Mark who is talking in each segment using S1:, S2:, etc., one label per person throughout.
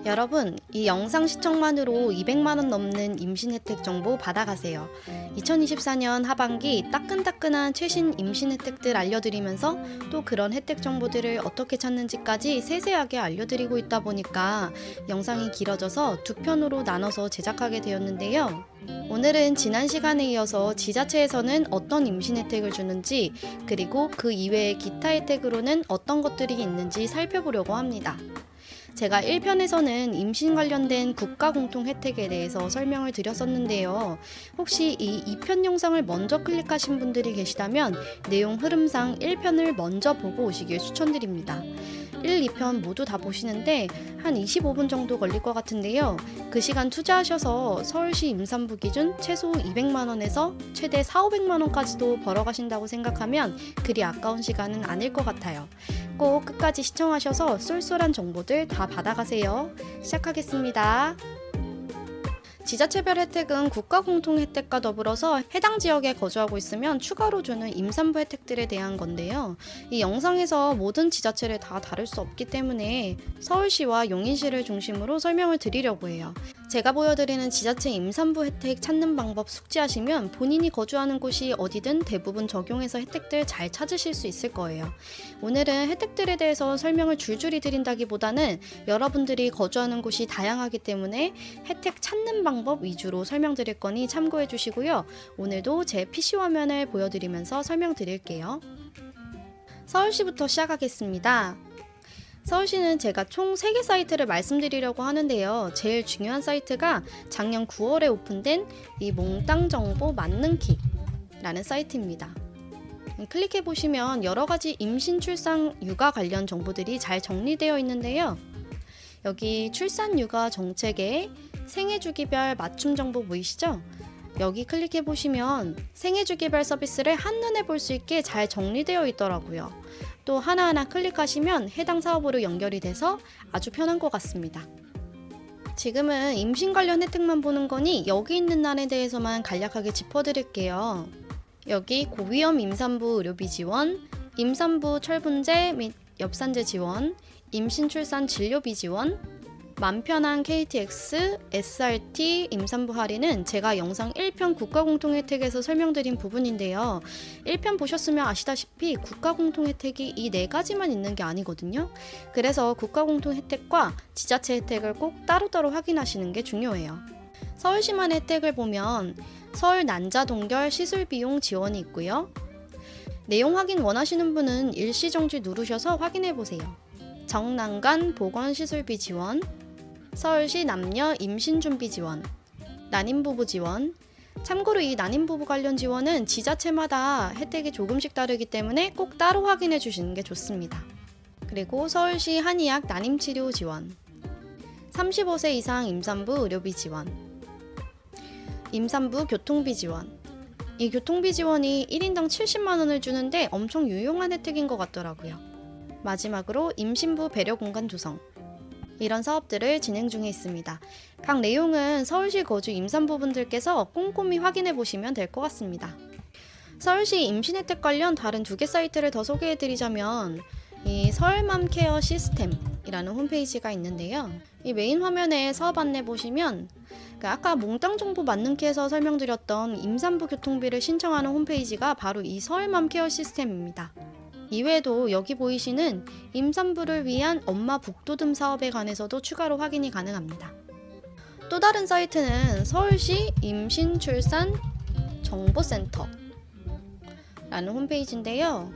S1: 여러분, 이 영상 시청만으로 200만원 넘는 임신 혜택 정보 받아가세요. 2024년 하반기 따끈따끈한 최신 임신 혜택들 알려드리면서 또 그런 혜택 정보들을 어떻게 찾는지까지 세세하게 알려드리고 있다 보니까 영상이 길어져서 두 편으로 나눠서 제작하게 되었는데요. 오늘은 지난 시간에 이어서 지자체에서는 어떤 임신 혜택을 주는지, 그리고 그 이외의 기타 혜택으로는 어떤 것들이 있는지 살펴보려고 합니다. 제가 1편에서는 임신 관련된 국가 공통 혜택에 대해서 설명을 드렸었는데요. 혹시 이 2편 영상을 먼저 클릭하신 분들이 계시다면 내용 흐름상 1편을 먼저 보고 오시길 추천드립니다. 1, 2편 모두 다 보시는데 한 25분 정도 걸릴 것 같은데요. 그 시간 투자하셔서 서울시 임산부 기준 최소 200만원에서 최대 4,500만원까지도 벌어가신다고 생각하면 그리 아까운 시간은 아닐 것 같아요. 꼭 끝까지 시청하셔서 쏠쏠한 정보들 다 받아가세요. 시작하겠습니다. 지자체별 혜택은 국가 공통 혜택과 더불어서 해당 지역에 거주하고 있으면 추가로 주는 임산부 혜택들에 대한 건데요. 이 영상에서 모든 지자체를 다 다룰 수 없기 때문에 서울시와 용인시를 중심으로 설명을 드리려고 해요. 제가 보여드리는 지자체 임산부 혜택 찾는 방법 숙지하시면 본인이 거주하는 곳이 어디든 대부분 적용해서 혜택들 잘 찾으실 수 있을 거예요. 오늘은 혜택들에 대해서 설명을 줄줄이 드린다기보다는 여러분들이 거주하는 곳이 다양하기 때문에 혜택 찾는 방법 위주로 설명드릴 거니 참고해 주시고요. 오늘도 제 PC 화면을 보여드리면서 설명드릴게요. 서울시부터 시작하겠습니다. 서울시는 제가 총 3개 사이트를 말씀드리려고 하는데요. 제일 중요한 사이트가 작년 9월에 오픈된 이 몽땅 정보 만능키라는 사이트입니다. 클릭해보시면 여러가지 임신, 출산, 육아 관련 정보들이 잘 정리되어 있는데요. 여기 출산, 육아 정책에 생애주기별 맞춤 정보 보이시죠? 여기 클릭해보시면 생애주기별 서비스를 한눈에 볼 수 있게 잘 정리되어 있더라고요. 또 하나하나 클릭하시면 해당 사업으로 연결이 돼서 아주 편한 것 같습니다. 지금은 임신 관련 혜택만 보는 거니 여기 있는 난에 대해서만 간략하게 짚어드릴게요. 여기 고위험 임산부 의료비 지원, 임산부 철분제 및 엽산제 지원, 임신 출산 진료비 지원, 맘편한 KTX, SRT, 임산부 할인은 제가 영상 1편 국가공통혜택에서 설명드린 부분인데요. 1편 보셨으면 아시다시피 국가공통혜택이 이 4가지만 있는 게 아니거든요. 그래서 국가공통혜택과 지자체 혜택을 꼭 따로따로 확인하시는 게 중요해요. 서울시만의 혜택을 보면 서울 난자동결 시술비용 지원이 있고요. 내용 확인 원하시는 분은 일시정지 누르셔서 확인해보세요. 정난간 보건시술비 지원, 서울시 남녀 임신준비 지원, 난임부부 지원. 참고로 이 난임부부 관련 지원은 지자체마다 혜택이 조금씩 다르기 때문에 꼭 따로 확인해 주시는 게 좋습니다. 그리고 서울시 한의학 난임치료 지원, 35세 이상 임산부 의료비 지원, 임산부 교통비 지원. 이 교통비 지원이 1인당 70만원을 주는데 엄청 유용한 혜택인 것 같더라고요. 마지막으로 임신부 배려 공간 조성. 이런 사업들을 진행 중에 있습니다. 각 내용은 서울시 거주 임산부분들께서 꼼꼼히 확인해 보시면 될 것 같습니다. 서울시 임신 혜택 관련 다른 2개 사이트를 더 소개해 드리자면 이 서울맘케어 시스템이라는 홈페이지가 있는데요. 이 메인 화면에 사업 안내 보시면 아까 몽땅 정보 만능키에서 설명드렸던 임산부 교통비를 신청하는 홈페이지가 바로 이 서울맘케어 시스템입니다. 이외에도 여기 보이시는 임산부를 위한 엄마 북돋움 사업에 관해서도 추가로 확인이 가능합니다. 또 다른 사이트는 서울시 임신 출산 정보센터 라는 홈페이지인데요.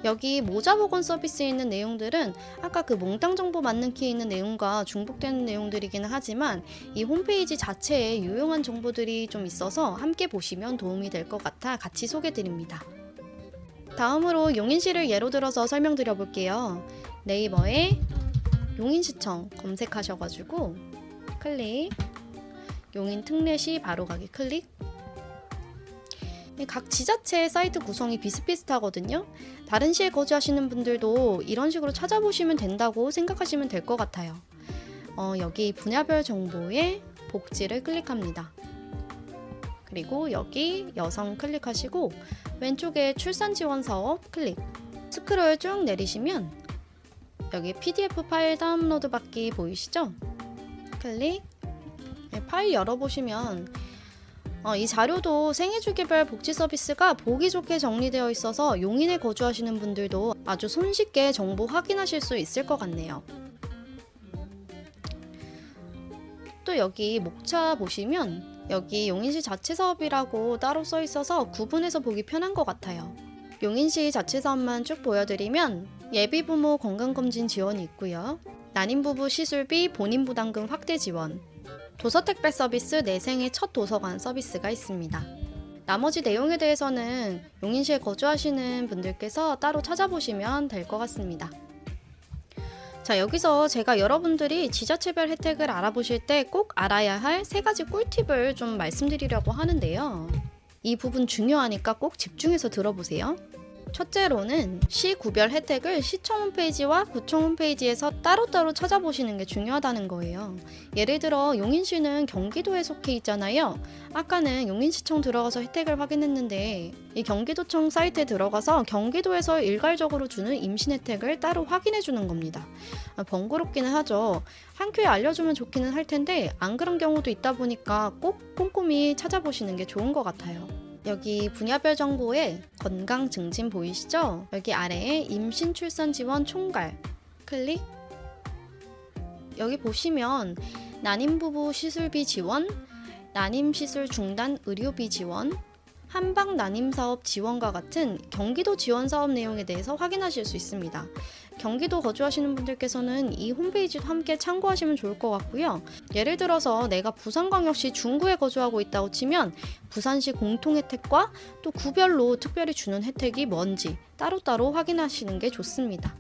S1: 여기 모자보건 서비스에 있는 내용들은 아까 그 몽땅 정보 만능키에 있는 내용과 중복되는 내용들이기는 하지만 이 홈페이지 자체에 유용한 정보들이 좀 있어서 함께 보시면 도움이 될 것 같아 같이 소개드립니다. 다음으로 용인시를 예로 들어서 설명드려 볼게요. 네이버에 용인시청 검색하셔가지고 클릭, 용인 특례시 바로가기 클릭. 각 지자체 사이트 구성이 비슷비슷하거든요. 다른 시에 거주하시는 분들도 이런 식으로 찾아보시면 된다고 생각하시면 될 것 같아요. 여기 분야별 정보에 복지를 클릭합니다. 그리고 여기 여성 클릭하시고 왼쪽에 출산 지원 사업 클릭. 스크롤 쭉 내리시면 여기 PDF 파일 다운로드 받기 보이시죠? 클릭. 네, 파일 열어보시면 이 자료도 생애주기별 복지 서비스가 보기 좋게 정리되어 있어서 용인에 거주하시는 분들도 아주 손쉽게 정보 확인하실 수 있을 것 같네요. 또 여기 목차 보시면 여기 용인시 자체 사업이라고 따로 써 있어서 구분해서 보기 편한 것 같아요. 용인시 자체 사업만 쭉 보여드리면 예비부모 건강검진 지원이 있고요. 난임부부 시술비 본인 부담금 확대 지원, 도서택배 서비스 내 생애 첫 도서관 서비스가 있습니다. 나머지 내용에 대해서는 용인시에 거주하시는 분들께서 따로 찾아보시면 될 것 같습니다. 자, 여기서 제가 여러분들이 지자체별 혜택을 알아보실 때 꼭 알아야 할 3가지 꿀팁을 좀 말씀드리려고 하는데요. 이 부분 중요하니까 꼭 집중해서 들어보세요. 첫째로는 시 구별 혜택을 시청 홈페이지와 구청 홈페이지에서 따로따로 찾아보시는 게 중요하다는 거예요. 예를 들어 용인시는 경기도에 속해 있잖아요. 아까는 용인시청 들어가서 혜택을 확인했는데 이 경기도청 사이트에 들어가서 경기도에서 일괄적으로 주는 임신 혜택을 따로 확인해 주는 겁니다. 번거롭기는 하죠. 한 큐에 알려주면 좋기는 할 텐데 안 그런 경우도 있다 보니까 꼭 꼼꼼히 찾아보시는 게 좋은 것 같아요. 여기 분야별 정보에 건강 증진 보이시죠? 여기 아래에 임신 출산 지원 총괄 클릭. 여기 보시면 난임부부 시술비 지원, 난임시술 중단 의료비 지원, 한방 난임사업 지원과 같은 경기도 지원 사업 내용에 대해서 확인하실 수 있습니다. 경기도 거주하시는 분들께서는 이 홈페이지도 함께 참고하시면 좋을 것 같고요. 예를 들어서 내가 부산광역시 중구에 거주하고 있다고 치면 부산시 공통 혜택과 또 구별로 특별히 주는 혜택이 뭔지 따로따로 확인하시는 게 좋습니다.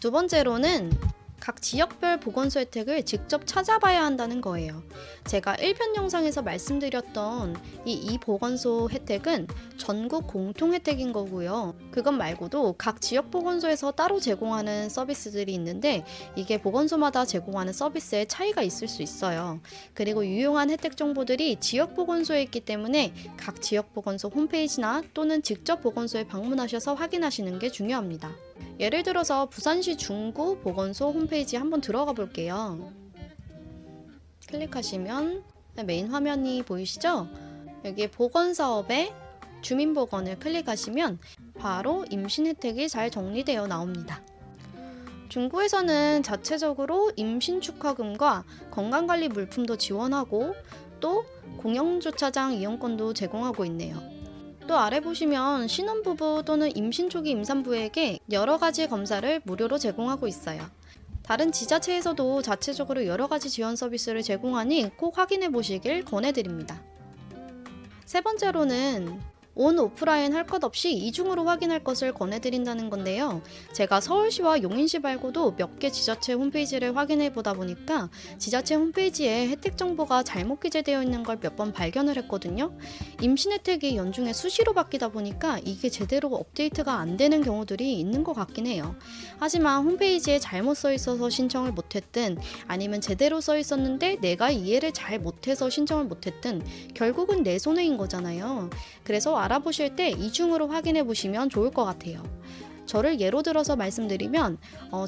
S1: 두 번째로는 각 지역별 보건소 혜택을 직접 찾아봐야 한다는 거예요. 제가 1편 영상에서 말씀드렸던 이 보건소 혜택은 전국 공통 혜택인 거고요. 그것 말고도 각 지역 보건소에서 따로 제공하는 서비스들이 있는데 이게 보건소마다 제공하는 서비스에 차이가 있을 수 있어요. 그리고 유용한 혜택 정보들이 지역 보건소에 있기 때문에 각 지역 보건소 홈페이지나 또는 직접 보건소에 방문하셔서 확인하시는 게 중요합니다. 예를 들어서 부산시 중구 보건소 홈페이지 한번 들어가 볼게요. 클릭하시면 메인 화면이 보이시죠? 여기 보건사업에 주민보건을 클릭하시면 바로 임신 혜택이 잘 정리되어 나옵니다. 중구에서는 자체적으로 임신 축하금과 건강관리 물품도 지원하고 또 공영주차장 이용권도 제공하고 있네요. 또 아래 보시면 신혼부부 또는 임신 초기 임산부에게 여러 가지 검사를 무료로 제공하고 있어요. 다른 지자체에서도 자체적으로 여러 가지 지원 서비스를 제공하니 꼭 확인해 보시길 권해드립니다. 세 번째로는 온 오프라인 할 것 없이 이중으로 확인할 것을 권해드린다는 건데요. 제가 서울시와 용인시 말고도 몇 개 지자체 홈페이지를 확인해 보다 보니까 지자체 홈페이지에 혜택 정보가 잘못 기재되어 있는 걸 몇 번 발견을 했거든요. 임신 혜택이 연중에 수시로 바뀌다 보니까 이게 제대로 업데이트가 안 되는 경우들이 있는 것 같긴 해요. 하지만 홈페이지에 잘못 써 있어서 신청을 못했든 아니면 제대로 써 있었는데 내가 이해를 잘 못해서 신청을 못했든 결국은 내 손해인 거잖아요. 그래서 알아보실 때 이중으로 확인해 보시면 좋을 것 같아요. 저를 예로 들어서 말씀드리면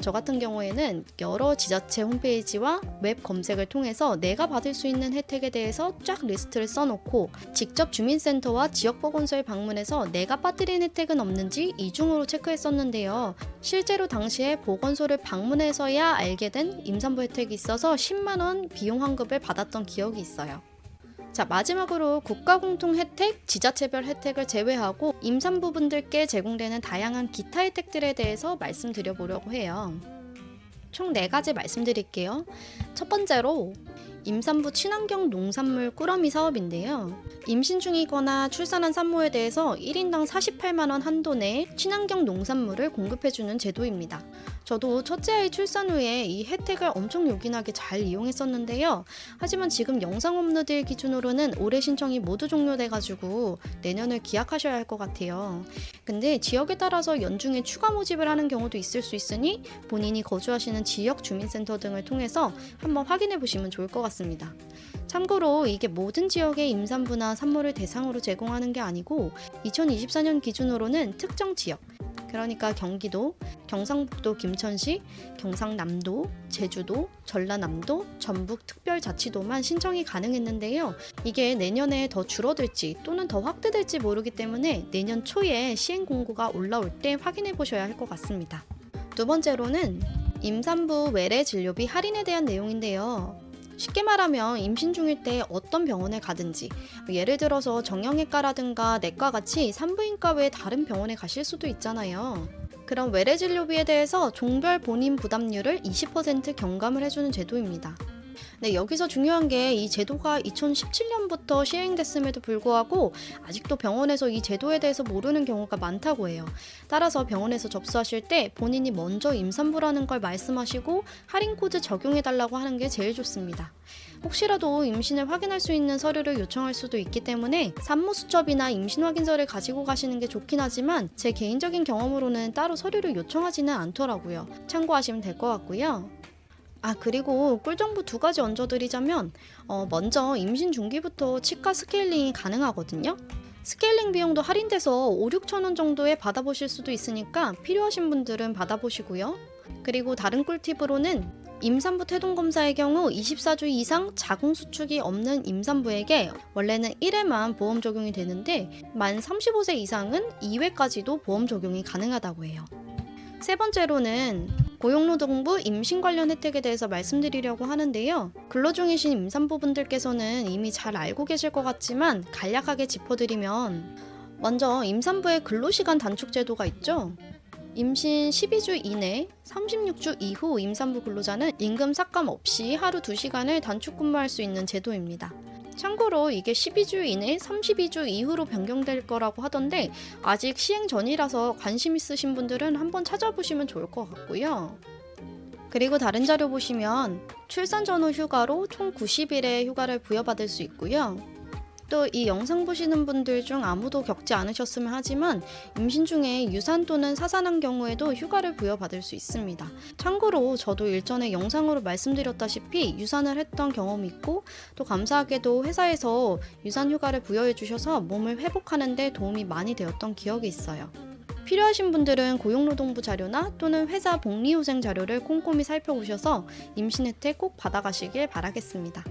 S1: 저 같은 경우에는 여러 지자체 홈페이지와 웹 검색을 통해서 내가 받을 수 있는 혜택에 대해서 쫙 리스트를 써놓고 직접 주민센터와 지역보건소에 방문해서 내가 빠뜨린 혜택은 없는지 이중으로 체크했었는데요. 실제로 당시에 보건소를 방문해서야 알게 된 임산부 혜택이 있어서 10만 원 비용 환급을 받았던 기억이 있어요. 자, 마지막으로 국가공통 혜택, 지자체별 혜택을 제외하고 임산부분들께 제공되는 다양한 기타 혜택들에 대해서 말씀드려보려고 해요. 총 4가지 말씀드릴게요. 첫 번째로 임산부 친환경 농산물 꾸러미 사업인데요. 임신 중이거나 출산한 산모에 대해서 1인당 48만 원 한도 내에 친환경 농산물을 공급해주는 제도입니다. 저도 첫째 아이 출산 후에 이 혜택을 엄청 요긴하게 잘 이용했었는데요. 하지만 지금 영상 업로드 기준으로는 올해 신청이 모두 종료돼가지고 내년을 기약하셔야 할 것 같아요. 근데 지역에 따라서 연중에 추가 모집을 하는 경우도 있을 수 있으니 본인이 거주하시는 지역 주민센터 등을 통해서 한번 확인해 보시면 좋을 것 같습니다. 참고로 이게 모든 지역의 임산부나 산모를 대상으로 제공하는 게 아니고 2024년 기준으로는 특정 지역, 그러니까 경기도, 경상북도 김천시, 경상남도, 제주도, 전라남도, 전북특별자치도만 신청이 가능했는데요. 이게 내년에 더 줄어들지 또는 더 확대될지 모르기 때문에 내년 초에 시행 공고가 올라올 때 확인해 보셔야 할 것 같습니다. 두 번째로는 임산부 외래 진료비 할인에 대한 내용인데요. 쉽게 말하면 임신 중일 때 어떤 병원에 가든지, 예를 들어서 정형외과라든가 내과 같이 산부인과 외에 다른 병원에 가실 수도 있잖아요. 그런 외래 진료비에 대해서 종별 본인 부담률을 20% 경감을 해주는 제도입니다. 네, 여기서 중요한 게 이 제도가 2017년부터 시행됐음에도 불구하고 아직도 병원에서 이 제도에 대해서 모르는 경우가 많다고 해요. 따라서 병원에서 접수하실 때 본인이 먼저 임산부라는 걸 말씀하시고 할인 코드 적용해달라고 하는 게 제일 좋습니다. 혹시라도 임신을 확인할 수 있는 서류를 요청할 수도 있기 때문에 산모수첩이나 임신 확인서를 가지고 가시는 게 좋긴 하지만 제 개인적인 경험으로는 따로 서류를 요청하지는 않더라고요. 참고하시면 될 것 같고요. 그리고 꿀정보 2가지 얹어드리자면 먼저 임신 중기부터 치과 스케일링이 가능하거든요. 스케일링 비용도 할인돼서 5-6천원 정도에 받아보실 수도 있으니까 필요하신 분들은 받아보시고요. 그리고 다른 꿀팁으로는 임산부 태동검사의 경우 24주 이상 자궁수축이 없는 임산부에게 원래는 1회만 보험 적용이 되는데 만 35세 이상은 2회까지도 보험 적용이 가능하다고 해요. 세 번째로는 고용노동부 임신 관련 혜택에 대해서 말씀드리려고 하는데요. 근로 중이신 임산부분들께서는 이미 잘 알고 계실 것 같지만 간략하게 짚어드리면 먼저 임산부의 근로시간 단축 제도가 있죠. 임신 12주 이내 36주 이후 임산부 근로자는 임금 삭감 없이 하루 2시간을 단축 근무할 수 있는 제도입니다. 참고로 이게 12주 이내 32주 이후로 변경될 거라고 하던데 아직 시행 전이라서 관심 있으신 분들은 한번 찾아보시면 좋을 것 같고요. 그리고 다른 자료 보시면 출산 전후 휴가로 총 90일의 휴가를 부여받을 수 있고요. 또 이 영상 보시는 분들 중 아무도 겪지 않으셨으면 하지만 임신 중에 유산 또는 사산한 경우에도 휴가를 부여받을 수 있습니다. 참고로 저도 일전에 영상으로 말씀드렸다시피 유산을 했던 경험이 있고 또 감사하게도 회사에서 유산 휴가를 부여해 주셔서 몸을 회복하는 데 도움이 많이 되었던 기억이 있어요. 필요하신 분들은 고용노동부 자료나 또는 회사 복리후생 자료를 꼼꼼히 살펴보셔서 임신 혜택 꼭 받아가시길 바라겠습니다.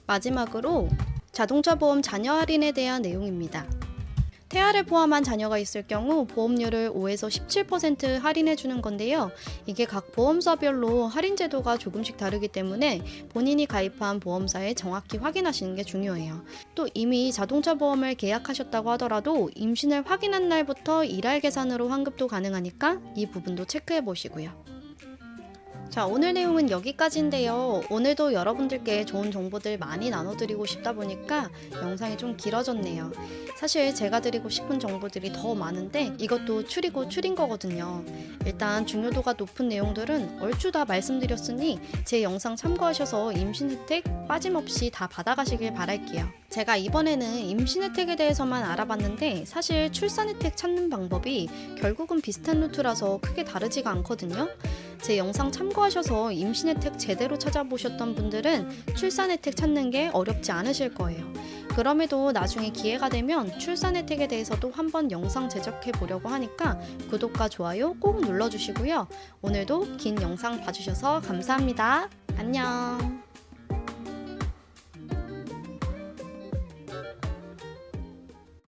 S1: 마지막으로 자동차 보험 자녀 할인에 대한 내용입니다. 태아를 포함한 자녀가 있을 경우 보험료를 5에서 17% 할인해 주는 건데요. 이게 각 보험사별로 할인 제도가 조금씩 다르기 때문에 본인이 가입한 보험사에 정확히 확인하시는 게 중요해요. 또 이미 자동차 보험을 계약하셨다고 하더라도 임신을 확인한 날부터 일할 계산으로 환급도 가능하니까 이 부분도 체크해 보시고요. 자, 오늘 내용은 여기까지인데요. 오늘도 여러분들께 좋은 정보들 많이 나눠드리고 싶다 보니까 영상이 좀 길어졌네요. 사실 제가 드리고 싶은 정보들이 더 많은데 이것도 추리고 추린 거거든요. 일단 중요도가 높은 내용들은 얼추 다 말씀드렸으니 제 영상 참고하셔서 임신 혜택 빠짐없이 다 받아가시길 바랄게요. 제가 이번에는 임신 혜택에 대해서만 알아봤는데 사실 출산 혜택 찾는 방법이 결국은 비슷한 루트라서 크게 다르지가 않거든요. 제 영상 참고하셔서 임신 혜택 제대로 찾아보셨던 분들은 출산 혜택 찾는 게 어렵지 않으실 거예요. 그럼에도 나중에 기회가 되면 출산 혜택에 대해서도 한번 영상 제작해 보려고 하니까 구독과 좋아요 꼭 눌러주시고요. 오늘도 긴 영상 봐주셔서 감사합니다. 안녕.